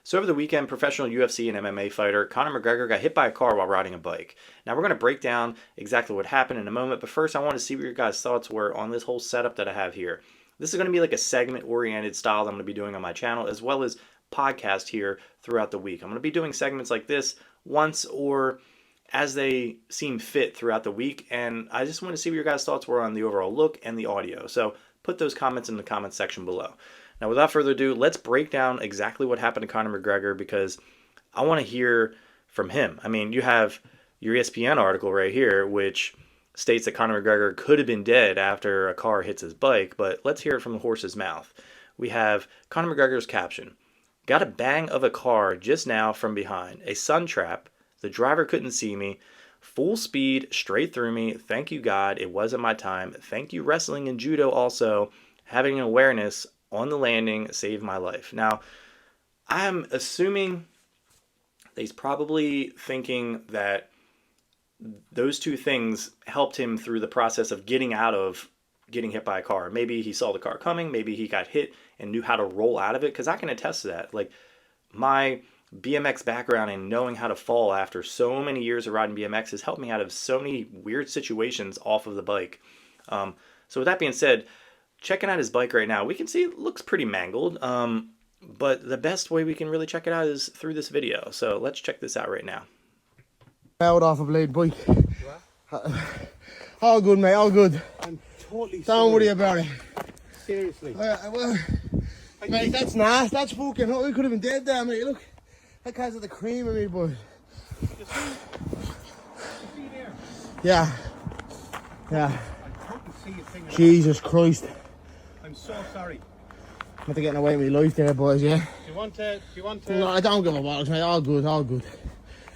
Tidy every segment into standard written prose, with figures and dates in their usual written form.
So over the weekend, professional UFC and MMA fighter Conor McGregor got hit by a car while riding a bike. Now we're going to break down exactly what happened in a moment, but first I want to see what your guys' thoughts were on this whole setup that I have here. This is going to be like a segment-oriented style that I'm going to be doing on my channel, as well as podcast here throughout the week. I'm going to be doing segments like this once or as they seem fit throughout the week, and I just want to see what your guys' thoughts were on the overall look and the audio. So put those comments in the comments section below. Now, without further ado, let's break down exactly what happened to Conor McGregor, because I want to hear from him. I mean, you have your ESPN article right here, which states that Conor McGregor could have been dead after a car hits his bike, but let's hear it from the horse's mouth. We have Conor McGregor's caption: "Got a bang of a car just now from behind. A sun trap. The driver couldn't see me. Full speed, straight through me. Thank you, God. It wasn't my time. Thank you, wrestling and judo also. Having an awareness on the landing saved my life." Now, I'm assuming that he's probably thinking that those two things helped him through the process of getting out of getting hit by a car. Maybe he saw the car coming. Maybe he got hit and knew how to roll out of it, because I can attest to that. Like, my BMX background and knowing how to fall after so many years of riding BMX has helped me out of so many weird situations off of the bike. So with that being said, checking out his bike right now, we can see it looks pretty mangled. But the best way we can really check it out is through this video. So let's check this out right now. Out off a blade bike. All good, mate, all good. I'm totally Don't sorry. worry about it. Seriously. Well, mate, that's nice. That's fucking. Oh, we could have been dead there, mate. Look, that guy's at the cream of me, boy. You see there? Yeah. Yeah. I couldn't see a thing. Jesus Christ. I'm so sorry. I'm not getting away with my life there, boys, yeah? Do you want to? No, I don't give a bollocks, mate. All good, all good.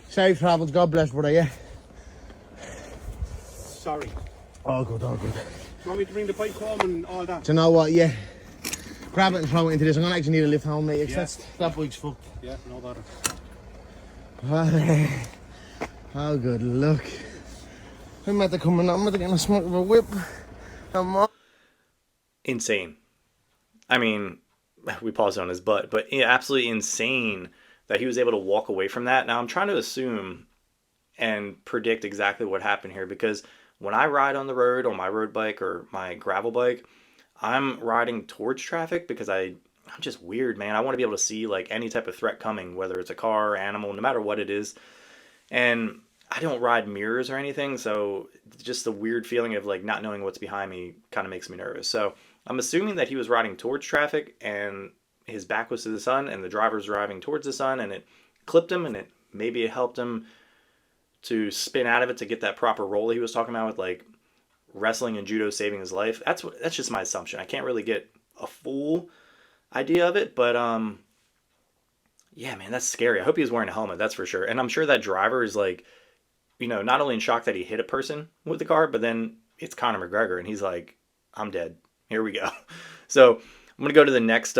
Safe travels. God bless, brother, yeah? Sorry. Do All good, all good. you want me to bring the bike home and all that? Do you know what? Yeah. Grab it and throw it into this. I'm going to actually need a lift home, mate. Yeah. That bike's fucked. Yeah, no bother. Oh, good luck. I'm at the coming up. I'm at the getting a smoke of a whip. Insane. I mean, we paused on his butt, but yeah, absolutely insane that he was able to walk away from that. Now, I'm trying to assume and predict exactly what happened here, because when I ride on the road on my road bike or my gravel bike, I'm riding towards traffic because I'm just weird, man. I want to be able to see like any type of threat coming, whether it's a car or animal, no matter what it is. And I don't ride mirrors or anything, so just the weird feeling of like not knowing what's behind me kind of makes me nervous. So I'm assuming that he was riding towards traffic and his back was to the sun and the driver's driving towards the sun, and it clipped him, and it helped him to spin out of it to get that proper roll he was talking about with like wrestling and judo saving his life. That's just my assumption. I can't really get a full idea of it, but yeah, man, that's scary. I hope he was wearing a helmet, that's for sure. And I'm sure that driver is like, not only in shock that he hit a person with the car, but then it's Conor McGregor and he's like, I'm dead. Here we go. So I'm gonna go to the next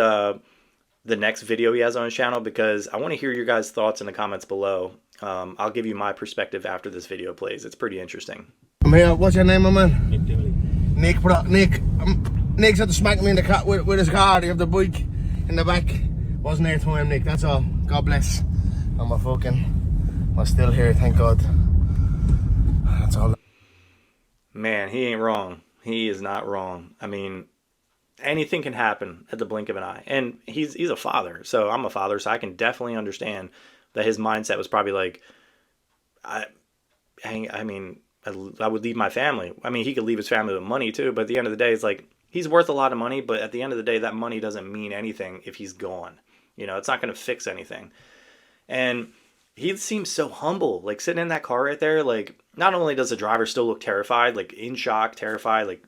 video he has on his channel, because I want to hear your guys' thoughts in the comments below. I'll give you my perspective after this video plays. It's pretty interesting. I'm here. What's your name, my man? Nick Dimley. Nick, bro. Nick's had to smack me in the car with his car. He have the bike in the back. Wasn't there to him, Nick. That's all. God bless. And we're still here, thank God. That's all. Man, he ain't wrong. He is not wrong. I mean, anything can happen at the blink of an eye. And he's a father, so I'm a father, so I can definitely understand that his mindset was probably like, I would leave my family. I mean, he could leave his family with money too, but at the end of the day, it's like, he's worth a lot of money, but at the end of the day, that money doesn't mean anything if he's gone. It's not going to fix anything. And he seems so humble, like sitting in that car right there. Like, not only does the driver still look terrified, like in shock, terrified, like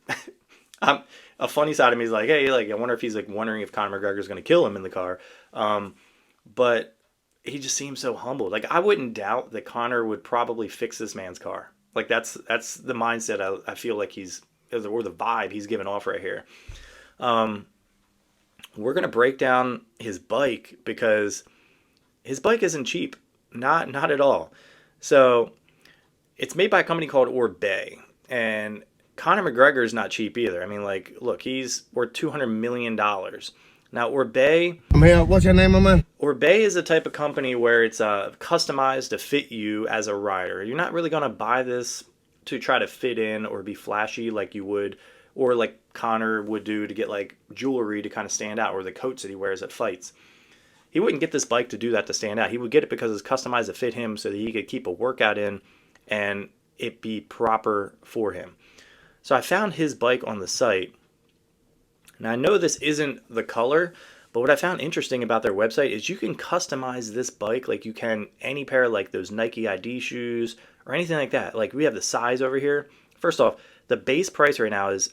a funny side of me is like, hey, like I wonder if he's like wondering if Conor McGregor is going to kill him in the car. But he just seems so humble. Like, I wouldn't doubt that Conor would probably fix this man's car. Like, that's the mindset I feel like or the vibe he's giving off right here. We're going to break down his bike, because his bike isn't cheap. Not at all. So it's made by a company called Orbea, and Conor McGregor is not cheap either. I mean, like, look, he's worth $200 million. Now, Orbea, I'm here. What's your name, my man? Orbea is a type of company where it's customized to fit you as a rider. You're not really going to buy this to try to fit in or be flashy like you would, or like Conor would do to get like jewelry to kind of stand out, or the coats that he wears at fights. He wouldn't get this bike to do that to stand out. He would get it because it's customized to fit him so that he could keep a workout in and it be proper for him. So I found his bike on the site. Now I know this isn't the color, but what I found interesting about their website is you can customize this bike like you can any pair of like those Nike ID shoes or anything like that. Like we have the size over here. First off, the base price right now is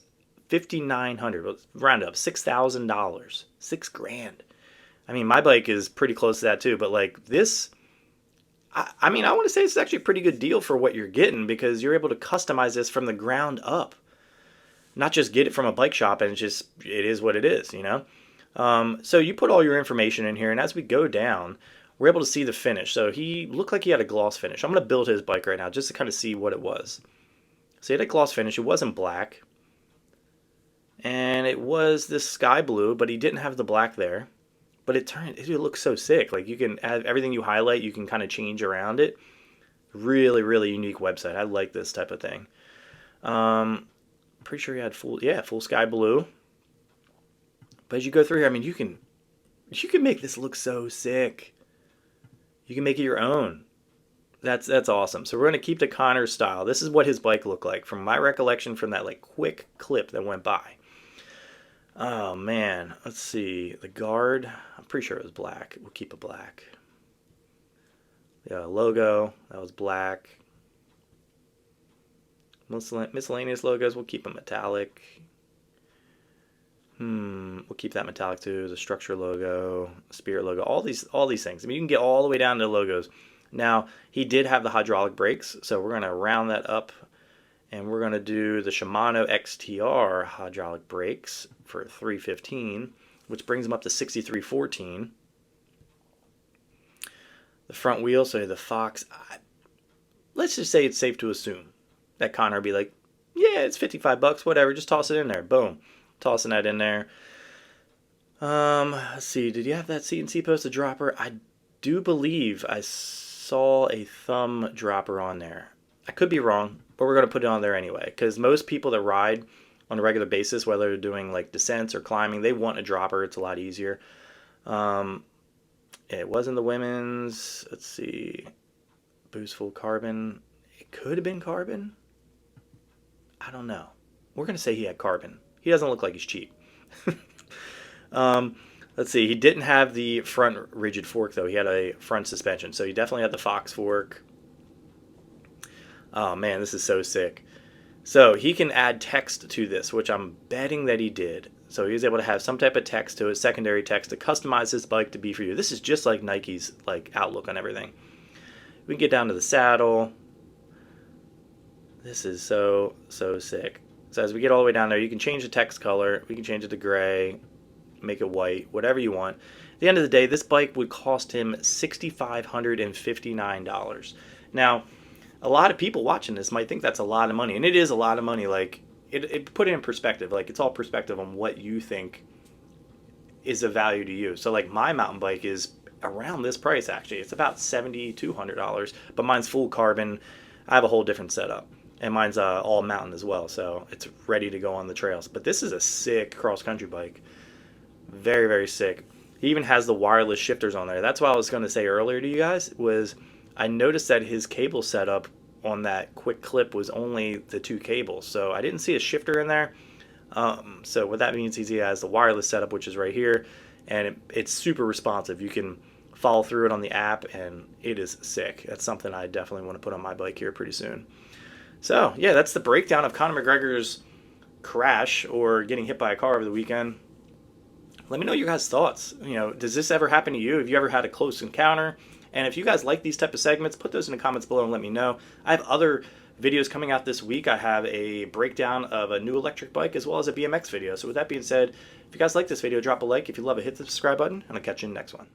$5,900. Let's round it up, $6,000, $6,000. I mean, my bike is pretty close to that too, but like this, I mean, I want to say it's actually a pretty good deal for what you're getting because you're able to customize this from the ground up. Not just get it from a bike shop and it is what it is, you know? So you put all your information in here, and as we go down, we're able to see the finish. So he looked like he had a gloss finish. I'm going to build his bike right now just to kind of see what it was. So he had a gloss finish. It wasn't black. And it was this sky blue, but he didn't have the black there. But it looks so sick. Like you can add everything you highlight, you can kind of change around it. Really, really unique website. I like this type of thing. Pretty sure he had full sky blue. But as you go through here, I mean, you can make this look so sick. You can make it your own. That's awesome. So we're going to keep the Conor style. This is what his bike looked like from my recollection from that like quick clip that went by. Oh man, let's see. The guard, I'm pretty sure it was black. We'll keep it black. Yeah, logo, that was black. Miscellaneous logos, we'll keep them metallic. We'll keep that metallic too. The structure logo, spirit logo, all these things. I mean, you can get all the way down to logos. Now, he did have the hydraulic brakes, so we're going to round that up, and we're going to do the Shimano XTR hydraulic brakes for $315, which brings them up to $63.14. The front wheel, so the Fox, let's just say it's safe to assume that Conor would be like, yeah, it's $55, whatever, just toss it in there. Boom. Tossing that in there. Let's see, did you have that C&C post, a dropper? I do believe I saw a thumb dropper on there. I could be wrong, but we're going to put it on there anyway, because most people that ride on a regular basis, whether they're doing like descents or climbing, they want a dropper. It's a lot easier. It wasn't the women's. Let's see. Boost full carbon. It could have been carbon. I don't know. We're going to say he had carbon. He doesn't look like he's cheap. Let's see. He didn't have the front rigid fork, though. He had a front suspension. So he definitely had the Fox fork. Oh, man, this is so sick. So he can add text to this, which I'm betting that he did. So he was able to have some type of text to it, secondary text, to customize his bike to be for you. This is just like Nike's like outlook on everything. We can get down to the saddle. This is so sick. So as we get all the way down there, you can change the text color. We can change it to gray, make it white, whatever you want. At the end of the day, this bike would cost him $6,559. Now, a lot of people watching this might think that's a lot of money, and it is a lot of money. Like it put it in perspective. Like it's all perspective on what you think is of value to you. So like my mountain bike is around this price actually. It's about $7,200, but mine's full carbon. I have a whole different setup. And mine's all mountain as well, so it's ready to go on the trails. But this is a sick cross-country bike. Very, very sick. He even has the wireless shifters on there. That's what I was going to say earlier to you guys, was I noticed that his cable setup on that quick clip was only the 2 cables. So I didn't see a shifter in there. So what that means is he has the wireless setup, which is right here. And it's super responsive. You can follow through it on the app, and it is sick. That's something I definitely want to put on my bike here pretty soon. So, yeah, that's the breakdown of Conor McGregor's crash or getting hit by a car over the weekend. Let me know your guys' thoughts. You know, does this ever happen to you? Have you ever had a close encounter? And if you guys like these type of segments, put those in the comments below and let me know. I have other videos coming out this week. I have a breakdown of a new electric bike as well as a BMX video. So with that being said, if you guys like this video, drop a like. If you love it, hit the subscribe button, and I'll catch you in the next one.